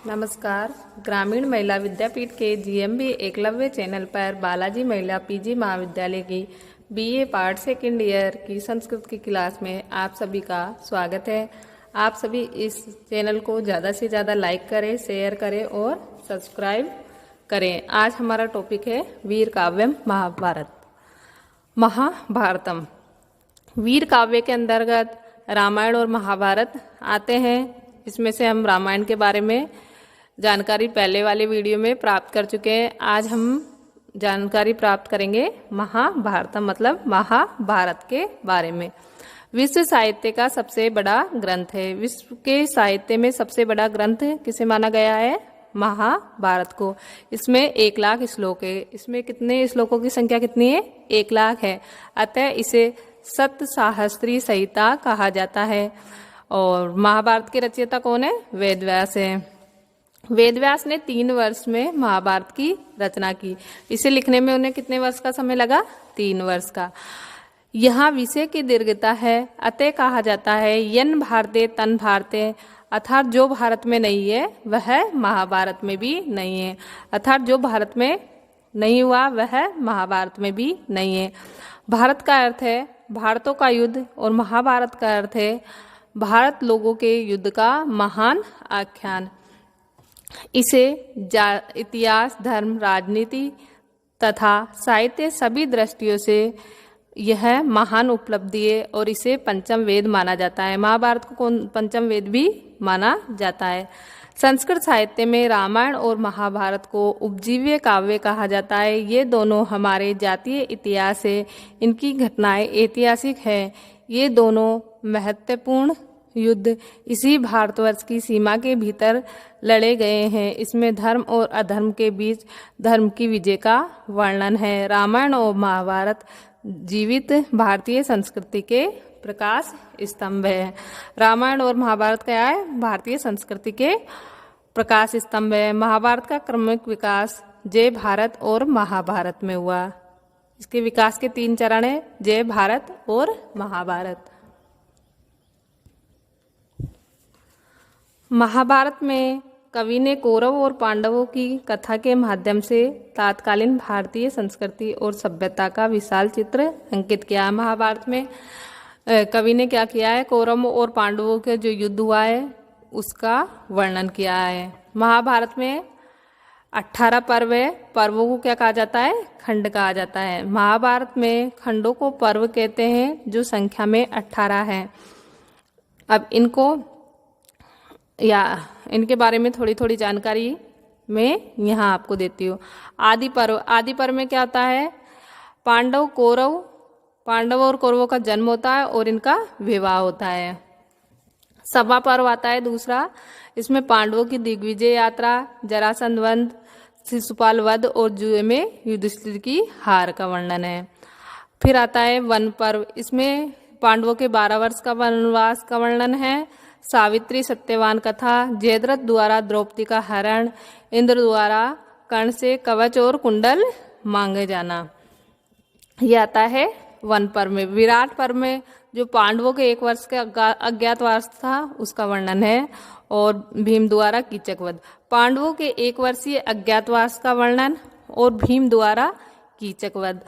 नमस्कार। ग्रामीण महिला विद्यापीठ के जीएमबी एकलव्य चैनल पर बालाजी महिला पीजी महाविद्यालय की बीए पार्ट सेकेंड ईयर की संस्कृत की क्लास में आप सभी का स्वागत है। आप सभी इस चैनल को ज़्यादा से ज़्यादा लाइक करें, शेयर करें और सब्सक्राइब करें। आज हमारा टॉपिक है वीर काव्यम महाभारत। महाभारतम वीर काव्य के अंतर्गत रामायण और महाभारत आते हैं। इसमें से हम रामायण के बारे में जानकारी पहले वाले वीडियो में प्राप्त कर चुके हैं। आज हम जानकारी प्राप्त करेंगे महाभारतम मतलब महाभारत के बारे में। विश्व साहित्य का सबसे बड़ा ग्रंथ है। विश्व के साहित्य में सबसे बड़ा ग्रंथ किसे माना गया है? महाभारत को। इसमें 1,00,000 श्लोक है। इसमें कितने श्लोकों की संख्या कितनी है? 1,00,000 है। अतः इसे सप्तसाहस्री संहिता कहा जाता है। और महाभारत के रचयिता कौन है? वेदव्यास है। वेदव्यास ने 3 वर्ष में महाभारत की रचना की। इसे लिखने में उन्हें कितने वर्ष का समय लगा? 3 वर्ष का। यहाँ विषय की दीर्घता है, अतः कहा जाता है यन भारते तन भारते, अर्थात जो भारत में नहीं है वह महाभारत में भी नहीं है। अर्थात जो भारत में नहीं हुआ वह महाभारत में भी नहीं है। भारत का अर्थ है भारतों का युद्ध और महाभारत का अर्थ है भारत लोगों के युद्ध का महान आख्यान। इसे इतिहास, धर्म, राजनीति तथा साहित्य सभी दृष्टियों से यह महान उपलब्धि है और इसे पंचम वेद माना जाता है। महाभारत को पंचम वेद भी माना जाता है। संस्कृत साहित्य में रामायण और महाभारत को उपजीव्य काव्य कहा जाता है। ये दोनों हमारे जातीय इतिहास है। इनकी घटनाएं ऐतिहासिक है। ये दोनों महत्वपूर्ण युद्ध इसी भारतवर्ष की सीमा के भीतर लड़े गए हैं। इसमें धर्म और अधर्म के बीच धर्म की विजय का वर्णन है। रामायण और महाभारत जीवित भारतीय संस्कृति के प्रकाश स्तंभ है। रामायण और महाभारत क्या है? भारतीय संस्कृति के प्रकाश स्तंभ है। महाभारत का क्रमिक विकास जय भारत और महाभारत में हुआ। इसके विकास के 3 चरण है, जय भारत और महाभारत। महाभारत में कवि ने कौरव और पांडवों की कथा के माध्यम से तत्कालीन भारतीय संस्कृति और सभ्यता का विशाल चित्र अंकित किया। महाभारत में कवि ने क्या किया है? कौरव और पांडवों के जो युद्ध हुआ है उसका वर्णन किया है। महाभारत में 18 पर्व है। पर्वों को क्या कहा जाता है? खंड कहा जाता है। महाभारत में खंडों को पर्व कहते हैं जो संख्या में 18 है। अब इनके बारे में थोड़ी थोड़ी जानकारी मैं यहाँ आपको देती हूँ। आदि पर्व में क्या होता है? पांडव और कौरवों का जन्म होता है और इनका विवाह होता है। सभा पर्व आता है दूसरा। इसमें पांडवों की दिग्विजय यात्रा, जरासंध वध, शिशुपाल वध और जुए में युधिष्ठिर की हार का वर्णन है। फिर आता है वन पर्व। इसमें पांडवों के 12 वर्ष का वनवास का वर्णन है। सावित्री सत्यवान कथा, जयद्रथ द्वारा द्रौपदी का हरण, इंद्र द्वारा कर्ण से कवच और कुंडल मांगे जाना, यह आता है वन पर्व में। विराट पर्व में जो पांडवों के 1 वर्ष का अज्ञातवास था उसका वर्णन है और भीम द्वारा कीचक वध। पांडवों के 1 वर्षीय अज्ञातवास का वर्णन और भीम द्वारा कीचक वध।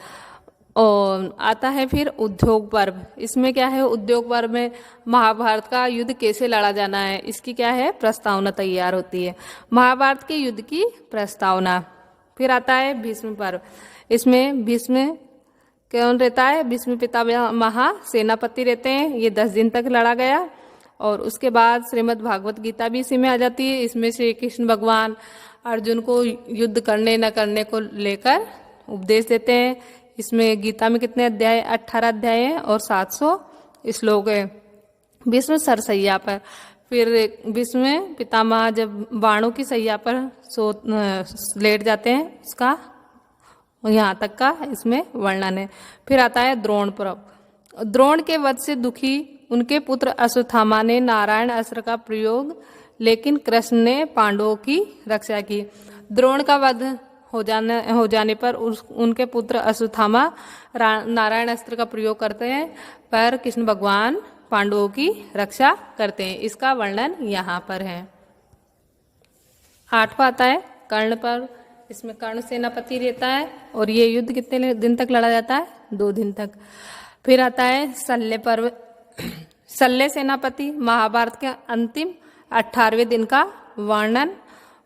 और आता है फिर उद्योग पर्व। इसमें क्या है? उद्योग पर्व में महाभारत का युद्ध कैसे लड़ा जाना है इसकी क्या है? प्रस्तावना तैयार होती है। महाभारत के युद्ध की प्रस्तावना। फिर आता है भीष्म पर्व। इसमें भीष्म कौन रहता है? भीष्म पितामह महासेनापति रहते हैं। ये 10 दिन तक लड़ा गया और उसके बाद श्रीमद् भागवत गीता भी इसी में आ जाती है। इसमें श्री कृष्ण भगवान अर्जुन को युद्ध करने न करने को लेकर उपदेश देते हैं। इसमें गीता में कितने अध्याय? 18 अध्याय हैं और 700 श्लोक है। भीष्म सरसैया पर। फिर भीष्म पितामह जब बाणों की सैया पर लेट जाते हैं उसका यहाँ तक का इसमें वर्णन है। फिर आता है द्रोण पर्व। द्रोण के वध से दुखी उनके पुत्र अश्वत्थामा ने नारायण अस्त्र का प्रयोग, लेकिन कृष्ण ने पांडवों की रक्षा की। द्रोण का वध हो जाने पर उनके पुत्र अश्वत्थामा नारायण अस्त्र का प्रयोग करते हैं, पर कृष्ण भगवान पांडवों की रक्षा करते हैं। इसका वर्णन यहाँ पर है। 8वां आता है कर्ण पर्व। इसमें कर्ण सेनापति रहता है और ये युद्ध कितने दिन तक लड़ा जाता है? 2 दिन तक। फिर आता है शल्य पर्व। शल्य सेनापति, महाभारत के अंतिम 18वें दिन का वर्णन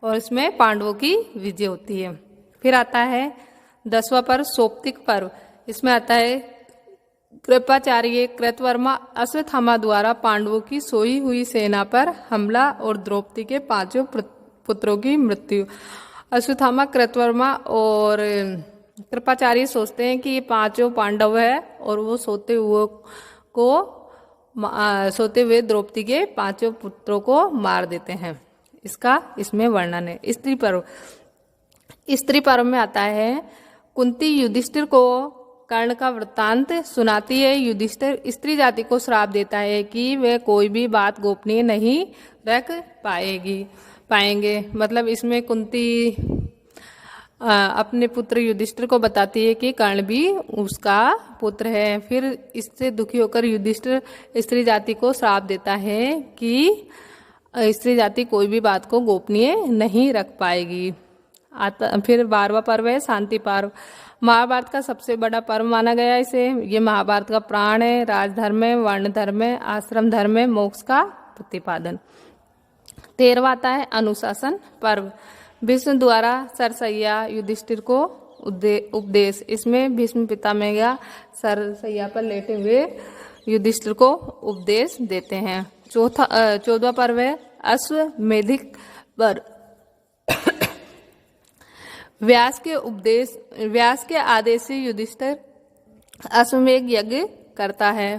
और इसमें पांडवों की विजय होती है। फिर आता है 10वां पर्व सौप्तिक पर्व। इसमें आता है कृपाचार्य कृतवर्मा अश्वत्थामा द्वारा पांडवों की सोई हुई सेना पर हमला और द्रौपदी के 5 पुत्रों की मृत्यु। अश्वत्थामा, कृतवर्मा और कृपाचार्य सोचते हैं कि ये 5 पांडव है और वो सोते हुए द्रौपदी के 5 पुत्रों को मार देते हैं। इसका इसमें वर्णन है। स्त्री पर्व में आता है कुंती युधिष्ठिर को कर्ण का वृत्तांत सुनाती है। युधिष्ठिर स्त्री जाति को श्राप देता है कि वे कोई भी बात गोपनीय नहीं रख पाएंगे। मतलब इसमें कुंती अपने पुत्र युधिष्ठिर को बताती है कि कर्ण भी उसका पुत्र है। फिर इससे दुखी होकर युधिष्ठिर स्त्री जाति को श्राप देता है कि स्त्री जाति कोई भी बात को गोपनीय नहीं रख पाएगी। फिर 12वां पर्व है शांति पर्व। महाभारत का सबसे बड़ा पर्व माना गया इसे। ये महाभारत का प्राण है। राजधर्म है, वर्ण धर्म है, आश्रम धर्म है, मोक्ष का प्रतिपादन। 13वां आता है अनुशासन पर्व। भीष्म द्वारा सरसैया युधिष्ठिर को उपदेश। इसमें भीष्म पितामह का सरसैया पर लेटे हुए युधिष्ठिर को उपदेश देते हैं। 14वां पर्व है अश्वमेधिक पर्व। व्यास के आदेश से युधिष्ठिर अश्वमेध यज्ञ करता है।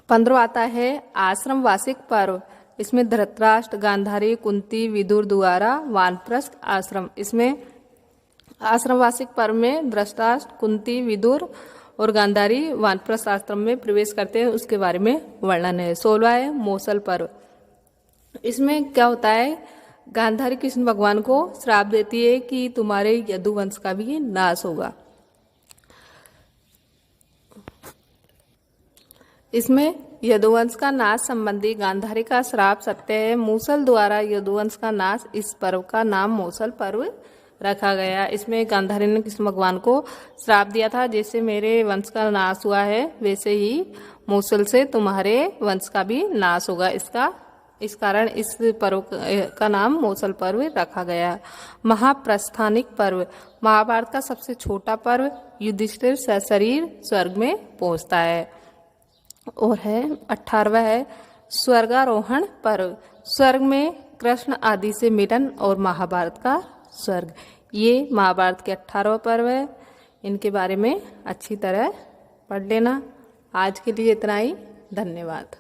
15वां आता है आश्रम वार्षिक पर्व। इसमें धृतराष्ट्र, गांधारी, कुंती, विदुर द्वारा वानप्रस्थ आश्रम। इसमें आश्रम वार्षिक पर्व में धृतराष्ट्र, कुंती, विदुर और गांधारी वानप्रस्थ आश्रम में प्रवेश करते हैं, उसके बारे में वर्णन है। 16वां है मौसल पर्व। इसमें क्या होता है, गांधारी कृष्ण भगवान को श्राप देती है कि तुम्हारे यदुवंश का भी नाश होगा। इसमें यदुवंश का नाश संबंधी गांधारी का श्राप सत्य है। मूसल द्वारा यदुवंश का नाश, इस पर्व का नाम मौसल पर्व रखा गया। इसमें गांधारी ने कृष्ण भगवान को श्राप दिया था, जैसे मेरे वंश का नाश हुआ है वैसे ही मूसल से तुम्हारे वंश का भी नाश होगा। इस कारण इस पर्व का नाम मौसल पर्व रखा गया। महाप्रस्थानिक पर्व। महाभारत का सबसे छोटा पर्व। युधिष्ठिर सशरीर स्वर्ग में पहुंचता है। और है 18वां है स्वर्गारोहण पर्व। स्वर्ग में कृष्ण आदि से मिलन और महाभारत का स्वर्ग। ये महाभारत के 18वां पर्व है। इनके बारे में अच्छी तरह पढ़ लेना। आज के लिए इतना ही। धन्यवाद।